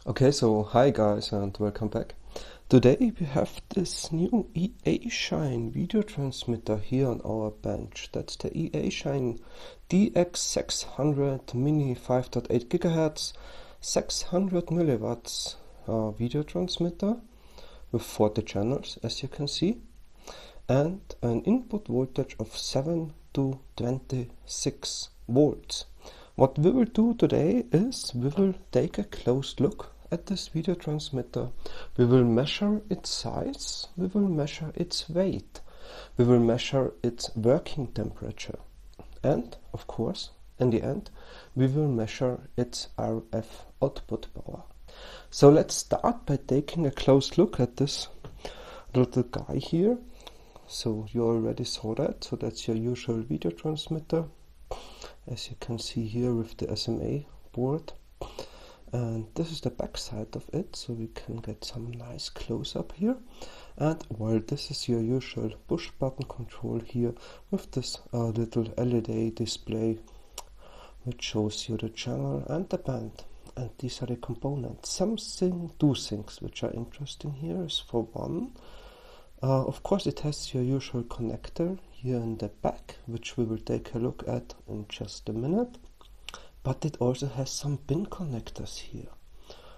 Okay, so hi guys and welcome back. Today we have this new Eachine video transmitter here on our bench. That's the Eachine TX600 mini 5.8 GHz 600 milliwatts video transmitter with 40 channels, as you can see, and an input voltage of 7 to 26 volts. What we will do today is we will take a close look at this video transmitter. We will measure its size, we will measure its weight, we will measure its working temperature, and of course in the end we will measure its RF output power. So let's start by taking a close look at this little guy here. So you already saw that, so that's your usual video transmitter, as you can see here with the SMA board. And this is the back side of it, so we can get some nice close-up here. And while this is your usual push button control here with this little LED display which shows you the channel and the band. And these are the components. Two things which are interesting here is, for one, of course it has your usual connector here in the back, which we will take a look at in just a minute. But it also has some pin connectors here.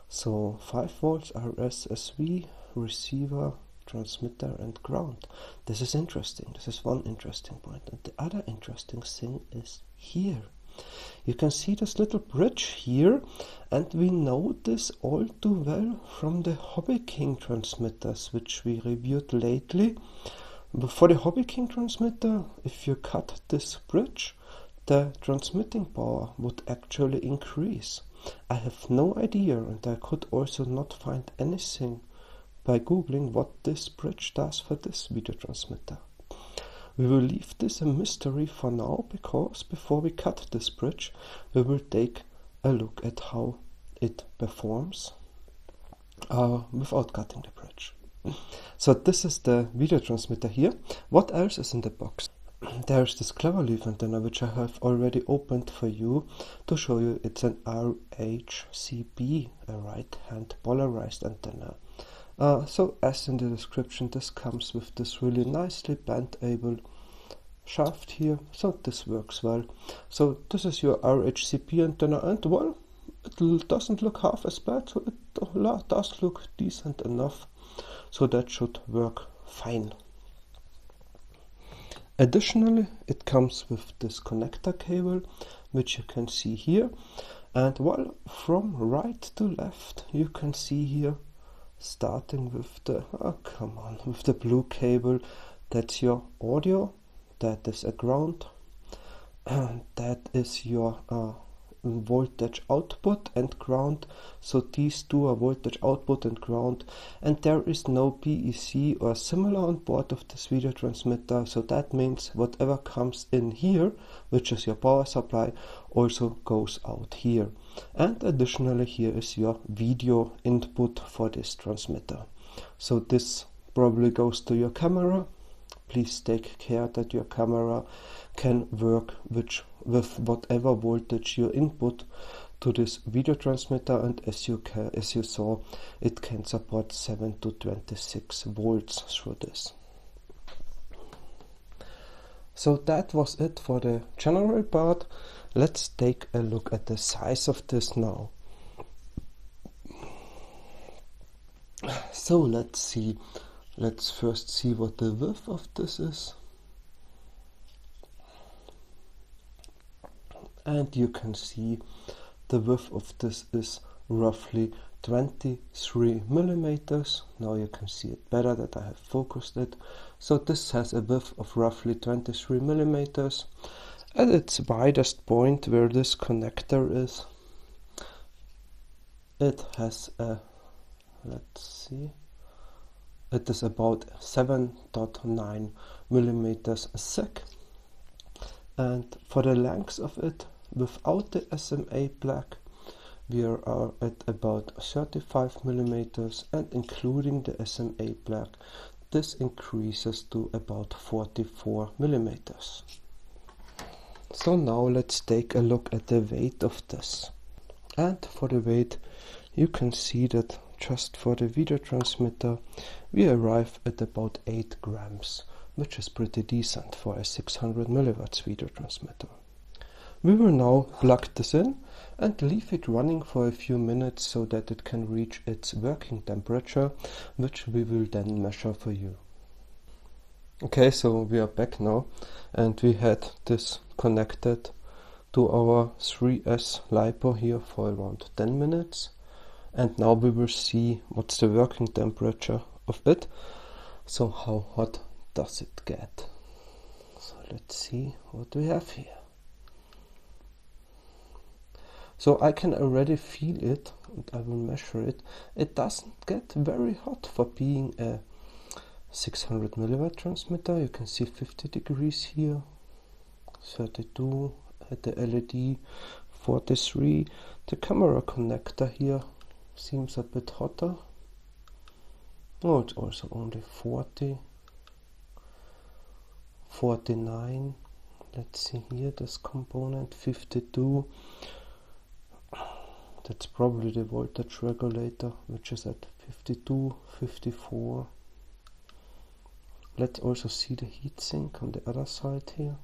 So 5 volts RSSV, receiver, transmitter and ground. This is interesting. This is one interesting point. And the other interesting thing is here. You can see this little bridge here, and we know this all too well from the Hobby King transmitters which we reviewed lately. For the Hobby King transmitter, if you cut this bridge, the transmitting power would actually increase. I have no idea, and I could also not find anything by googling what this bridge does for this video transmitter. We will leave this a mystery for now, because before we cut this bridge we will take a look at how it performs without cutting the bridge. So this is the video transmitter here. What else is in the box? There's this cleverleaf antenna which I have already opened for you to show you. It's an RHCB, a right hand polarized antenna. So as in the description, this comes with this really nicely bend-able shaft here, so this works well. So this is your RHCB antenna, and well, it doesn't look half as bad, so it does look decent enough, so that should work fine. Additionally, it comes with this connector cable, which you can see here, and well, from right to left you can see here, starting with the with the blue cable, that's your audio, that is a ground, and that is your voltage output and ground. So these two are voltage output and ground, and there is no PEC or similar on board of this video transmitter, so that means whatever comes in here, which is your power supply, also goes out here. And additionally, here is your video input for this transmitter. So this probably goes to your camera. Please take care that your camera can work with whatever voltage you input to this video transmitter, and as you saw, it can support 7 to 26 volts through this. So that was it for the general part. Let's take a look at the size of this now. So let's first see what the width of this is. And you can see the width of this is roughly 23 millimeters. Now you can see it better that I have focused it. So this has a width of roughly 23 millimeters. At its widest point, where this connector is, it has a, let's see, it is about 7.9 millimeters thick. And for the length of it, without the SMA black, we are at about 35 millimeters, and including the SMA black, this increases to about 44 millimeters. So now let's take a look at the weight of this. And for the weight, you can see that just for the video transmitter we arrive at about 8 grams, which is pretty decent for a 600 milliwatts video transmitter. We will now plug this in and leave it running for a few minutes so that it can reach its working temperature, which we will then measure for you. Okay, so we are back now, and we had this connected to our 3S LiPo here for around 10 minutes. And now we will see what's the working temperature of it. So how hot does it get? So let's see what we have here. So I can already feel it, and I will measure it. It doesn't get very hot for being a 600 milliwatt transmitter. You can see 50 degrees here, 32 at the LED, 43. The camera connector here seems a bit hotter. Oh, it's also only 40, 49. Let's see here, this component, 52. That's probably the voltage regulator, which is at 52, 54. Let's also see the heatsink on the other side here.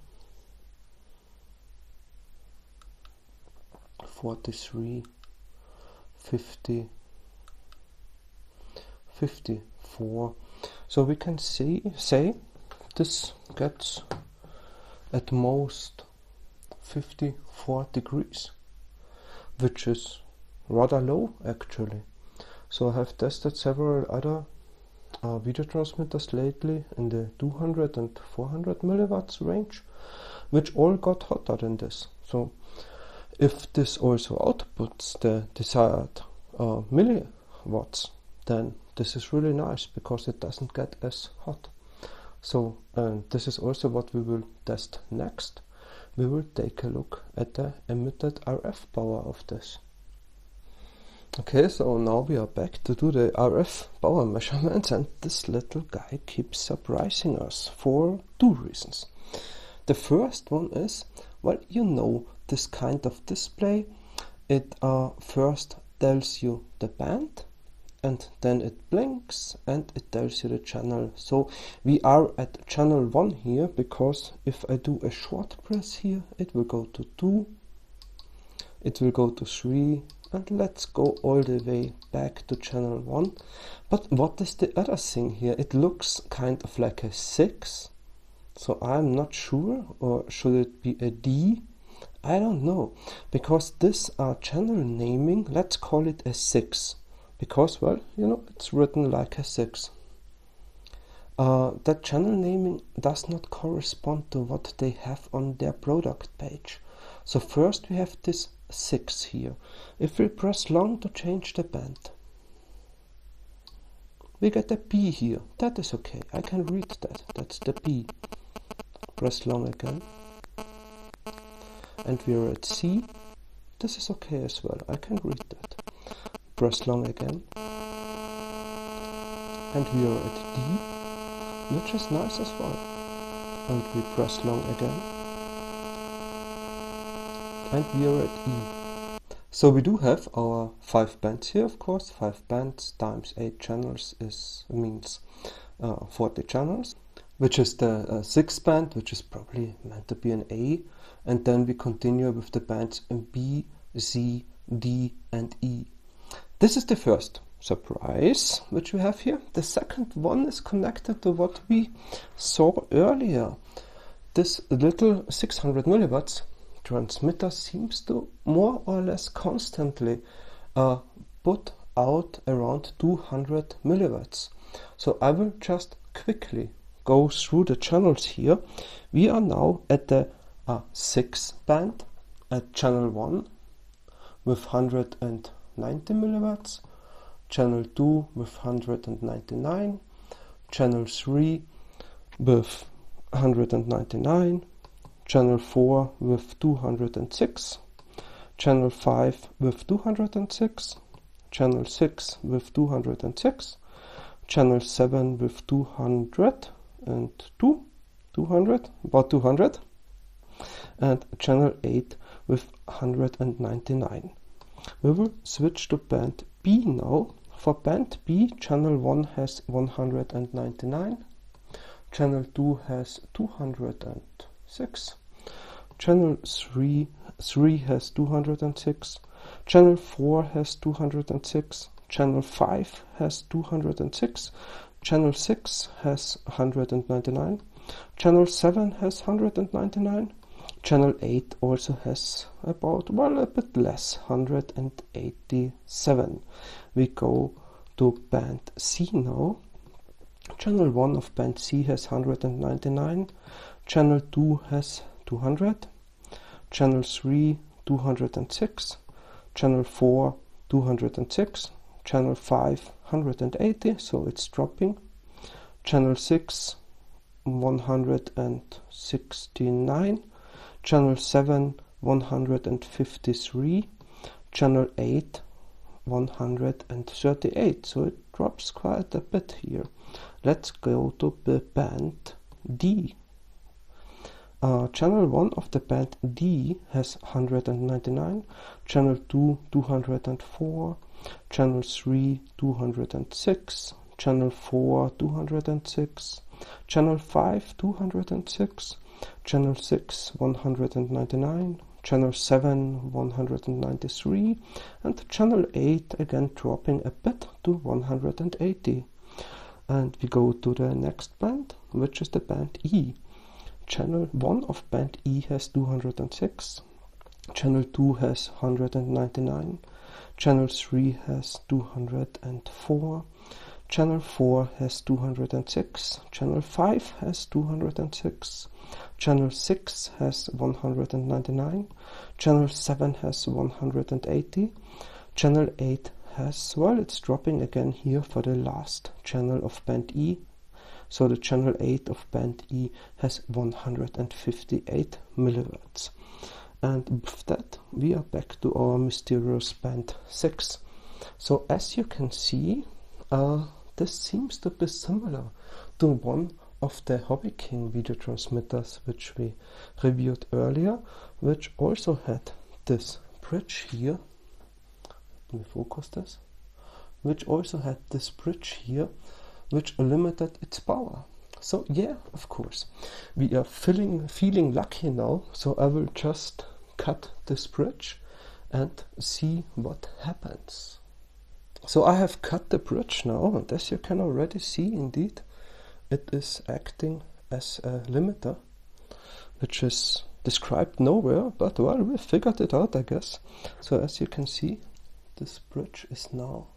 43, 50, 54. So we can say this gets at most 54 degrees, which is rather low actually. So I have tested several other video transmitters lately in the 200 and 400 milliwatts range, which all got hotter than this. So if this also outputs the desired milliwatts, then this is really nice because it doesn't get as hot. So this is also what we will test next. We will take a look at the emitted RF power of this. Okay, so now we are back to do the RF power measurements, and this little guy keeps surprising us for two reasons. The first one is, well, you know, this kind of display, it first tells you the band, and then it blinks and it tells you the channel. So we are at channel 1 here, because if I do a short press here, it will go to 2, it will go to 3, and let's go all the way back to channel 1. But what is the other thing here? It looks kind of like a 6, so I'm not sure, or should it be a D? I don't know, because this channel naming, let's call it a 6, because, well, you know, it's written like a 6. That channel naming does not correspond to what they have on their product page. So first we have this 6 here. If we press long to change the band, we get a B here. That is okay, I can read that. That's the B. Press long again, and we are at C. This is okay as well, I can read that. Press long again, and we are at D, which is nice as well. And we press long again, and we are at E. So we do have our 5 bands here, of course. 5 bands times 8 channels means 40 channels, which is the 6th band, which is probably meant to be an A. And then we continue with the bands in B, C, D, and E. This is the first surprise which we have here. The second one is connected to what we saw earlier. This little 600 milliwatts transmitter seems to more or less constantly put out around 200 milliwatts. So I will just quickly go through the channels here. We are now at the 6th band at channel 1 with 190 milliwatts, channel 2 with 199, channel 3 with 199, channel 4 with 206, channel 5 with 206, channel 6 with 206, channel 7 with 200, about 200, and channel 8 with 199. We will switch to band B now. For band B, channel 1 has 199, channel 2 has 206, channel 3 has 206, channel 4 has 206, channel 5 has 206, channel 6 has 199, channel 7 has 199, channel 8 also has about, well, a bit less, 187. We go to band C now. Channel 1 of band C has 199, channel 2 has 200, channel 3 206, channel 4 206, channel 5 180, so it's dropping, channel 6 169, channel 7 153, channel 8 138, so it drops quite a bit here. Let's go to the band D. Channel 1 of the band D has 199, channel 2 204, channel 3 206, channel 4 206, channel 5 206, channel 6 199, channel 7 193, and channel 8 again dropping a bit to 180. And we go to the next band, which is the band E. Channel 1 of band E has 206, channel 2 has 199, channel 3 has 204, channel 4 has 206, channel 5 has 206, channel 6 has 199, channel 7 has 180, channel 8 has, well, it's dropping again here for the last channel of band E. So the channel 8 of band E has 158 milliwatts. And with that, we are back to our mysterious band 6. So as you can see, this seems to be similar to one of the Hobby King video transmitters which we reviewed earlier, which also had this bridge here. Let me focus this. Which also had this bridge here, which limited its power. So yeah, of course, we are feeling lucky now. So I will just cut this bridge and see what happens. So I have cut the bridge now, and as you can already see, indeed, it is acting as a limiter, which is described nowhere, but well, we figured it out, I guess. So as you can see, this bridge is now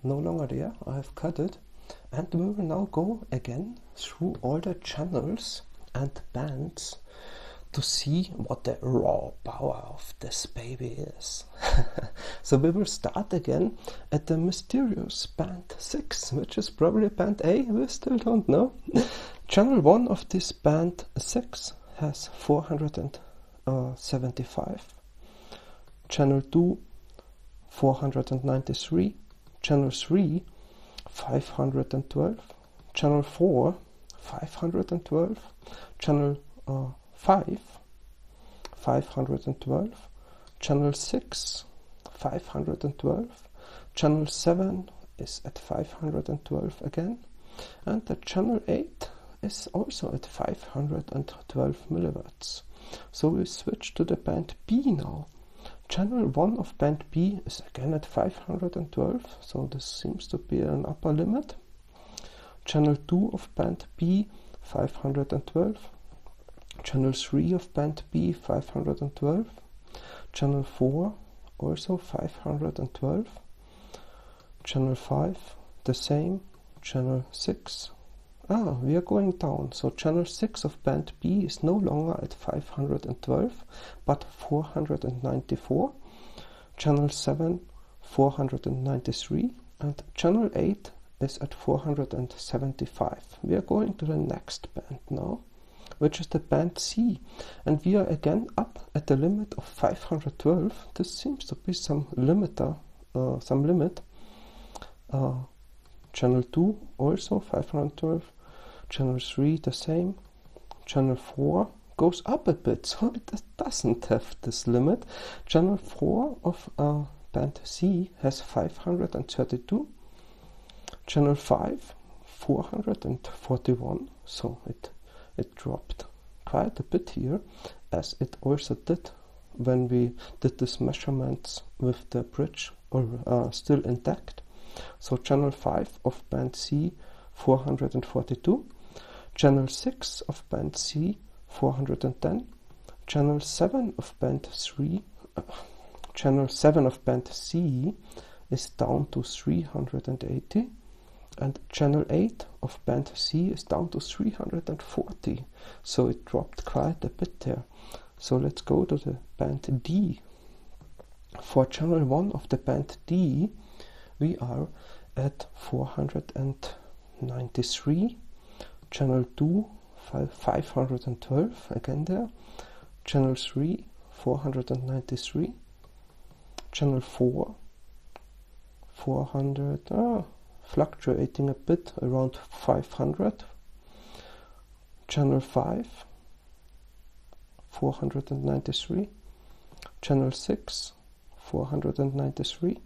no longer there. I have cut it, and we will now go again through all the channels and bands to see what the raw power of this baby is. So we will start again at the mysterious band 6, which is probably band A, we still don't know. Channel 1 of this band 6 has 475, channel 2 493, channel 3 512, channel 4 512, channel 5 512, channel 6 512, channel 7 is at 512 again, and the channel 8 is also at 512 milliwatts. So we switch to the band B now. Channel 1 of band B is again at 512, so this seems to be an upper limit. Channel 2 of band B 512, channel 3 of band B 512, channel 4 also 512, channel 5 the same, channel 6, we are going down, so channel 6 of band B is no longer at 512 but 494, channel 7 493, and channel 8 is at 475. We are going to the next band now, which is the band C, and we are again up at the limit of 512. This seems to be some limiter, some limit. Channel 2 also 512, channel 3 the same, channel 4 goes up a bit, so it doesn't have this limit. Channel 4 of band C has 532, channel 5 441, so it dropped quite a bit here, as it also did when we did this measurements with the bridge still intact. So channel 5 of band C 442, channel 6 of band C 410, channel 7 of band C is down to 380, and channel 8 of band C is down to 340, so it dropped quite a bit there. So let's go to the band D. For channel 1 of the band D, we are at 493, channel 2 512 again there, channel 3 493, channel 4 400, fluctuating a bit around 500, channel 5 493, channel 6 493,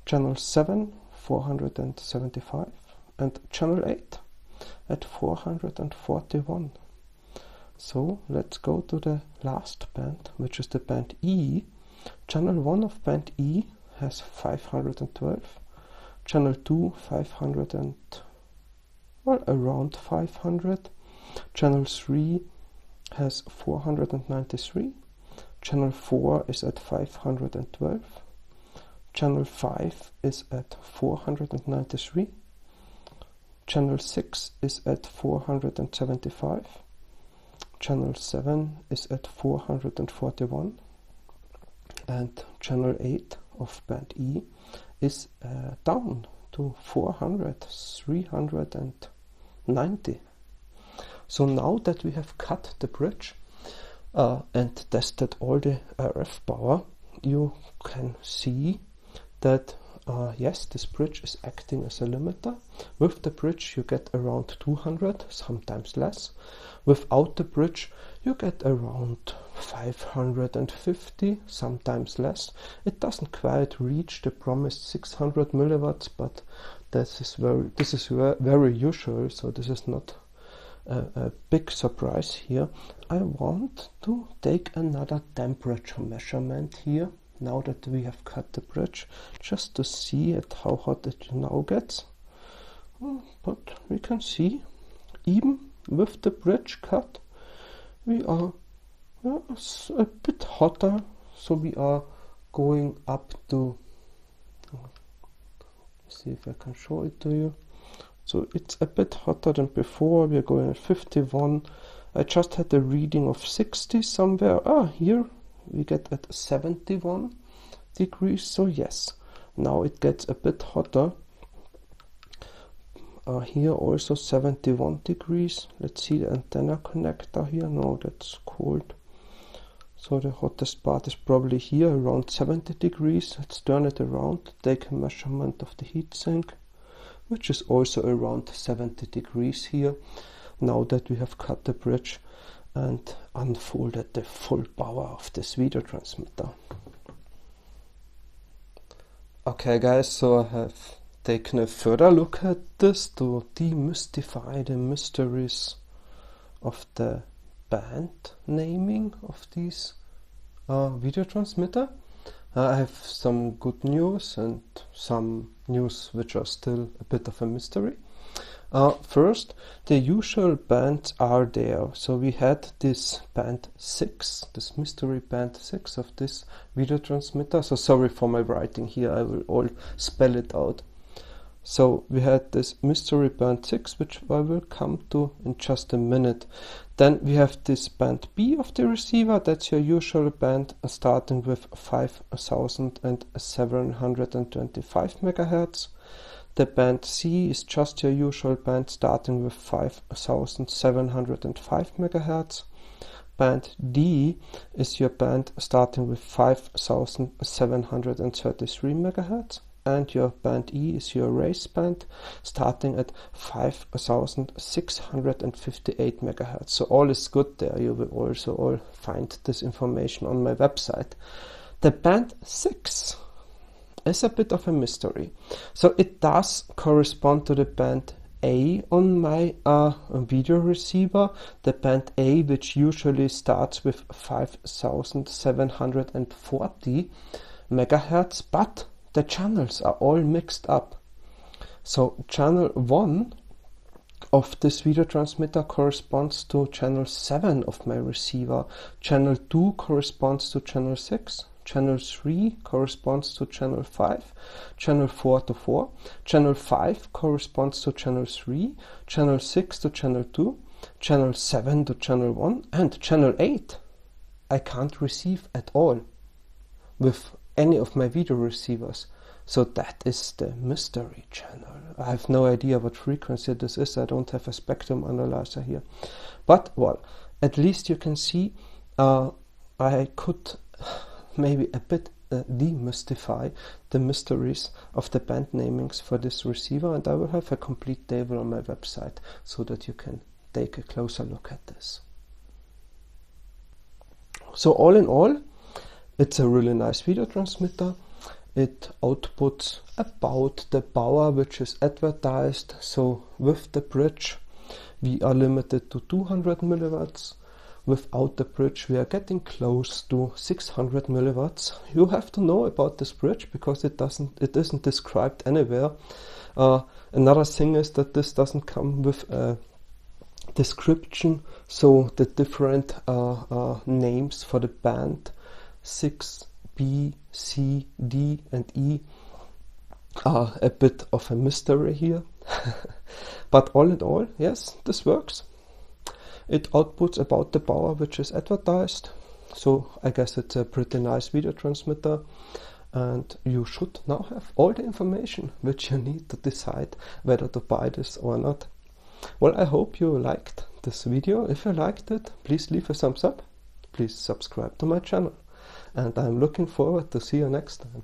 channel 7 475, and channel 8 at 441. So let's go to the last band, which is the band E. Channel 1 of band E has 512, channel 2 500 and, well, around 500, channel 3 has 493, channel 4 is at 512, channel 5 is at 493, channel 6 is at 475, channel 7 is at 441, and channel 8 of band E is down to 390. So now that we have cut the bridge and tested all the RF power, you can see that yes, this bridge is acting as a limiter. With the bridge you get around 200, sometimes less. Without the bridge you get around 550, sometimes less. It doesn't quite reach the promised 600 milliwatts, but this is very usual, so this is not a big surprise here. I want to take another temperature measurement here, now that we have cut the bridge, just to see how hot it now gets. But we can see, even with the bridge cut, we are a bit hotter, so we are going up to, see if I can show it to you. So it's a bit hotter than before. We are going at 51. I just had a reading of 60 somewhere. Here we get at 71 degrees. So yes, now it gets a bit hotter. Here also 71 degrees. Let's see the antenna connector here. No, that's cold. So the hottest part is probably here, around 70 degrees. Let's turn it around, take a measurement of the heatsink, which is also around 70 degrees here, now that we have cut the bridge and unfolded the full power of this video transmitter. Okay guys, so I have taken a further look at this to demystify the mysteries of the band naming of these video transmitter. I have some good news and some news which are still a bit of a mystery. First, the usual bands are there. So we had this band 6, this mystery band 6 of this video transmitter. So sorry for my writing here, I will all spell it out. So we had this mystery band 6, which I will come to in just a minute. Then we have this band B of the receiver, that's your usual band, starting with 5725 MHz. The band C is just your usual band, starting with 5705 MHz. Band D is your band starting with 5733 MHz. And your band E is your race band, starting at 5658 MHz. So all is good there. You will also all find this information on my website. The band 6 is a bit of a mystery. So it does correspond to the band A on my video receiver, the band A, which usually starts with 5740 megahertz, but the channels are all mixed up. So channel 1 of this video transmitter corresponds to channel 7 of my receiver, channel 2 corresponds to channel 6, channel 3 corresponds to channel 5, channel 4 to 4, channel 5 corresponds to channel 3, channel 6 to channel 2, channel 7 to channel 1, and channel 8 I can't receive at all with any of my video receivers. So that is the mystery channel. I have no idea what frequency this is. I don't have a spectrum analyzer here. But, well, at least you can see I could maybe a bit demystify the mysteries of the band namings for this receiver, and I will have a complete table on my website so that you can take a closer look at this. So all in all, it's a really nice video transmitter. It outputs about the power which is advertised. So with the bridge we are limited to 200 milliwatts. Without the bridge we are getting close to 600 milliwatts. You have to know about this bridge because it isn't described anywhere. Another thing is that this doesn't come with a description, so the different names for the band 6, B, C, D and E are a bit of a mystery here. But all in all, yes, this works. It outputs about the power which is advertised, so I guess it's a pretty nice video transmitter, and you should now have all the information which you need to decide whether to buy this or not. Well, I hope you liked this video. If you liked it, please leave a thumbs up, please subscribe to my channel, and I'm looking forward to see you next time.